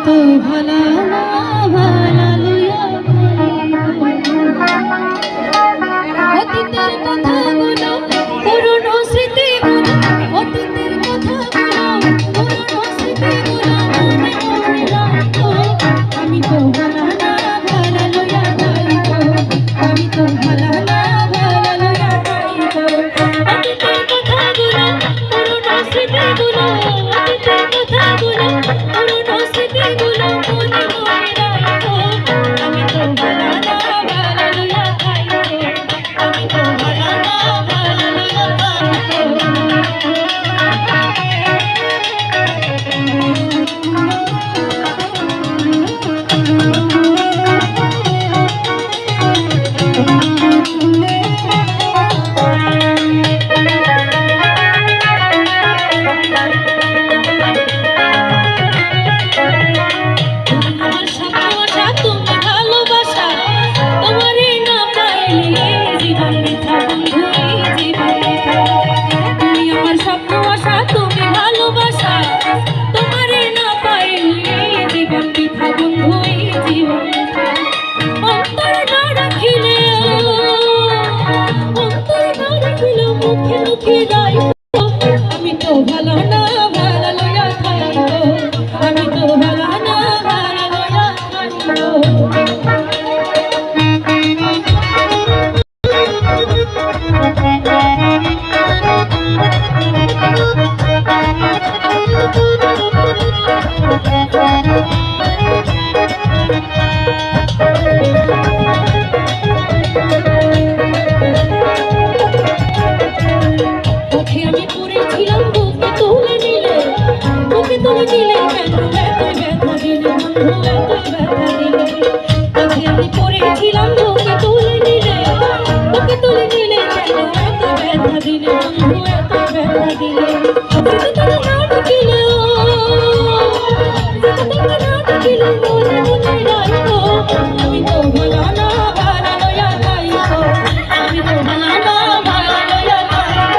তো ভালা ভালা লইয়া অতীতের কথাগুলো পুরনো স্মৃতিগুলো অতীতের কথাগুলো পুরনো স্মৃতিগুলো মনে মনে রাখো আমি তো ভালা লইয়া যাইতো আমি তো ভালা লইয়া যাইতো অতীতের কথাগুলো পুরনো স্মৃতিগুলো অতীতের কথাগুলো পুরনো স্মৃতিগুলো মনে মনে রাখো আমি তো ভালা লইয়া যাইতো আমি তো ভালা লইয়া আমি তো ভালো না ভালো লইয়া খাইতো আমি তো ভালো না ভালো লইয়া খাইতো আমি পড়েছিলাম বুকে তুলে নিলে কেন এত ব্যথা দিলে বন্ধু এত ব্যথা দিলে আমি পড়েছিলাম বুকে তুলে নিলে কেন এত ব্যথা দিলে বন্ধু এত ব্যথা দিলে মনে মনে রাখো আমি তো ভালো না ভালো লইয়া যাইতো আমি তো ভালো না ভালো লইয়া যাইতো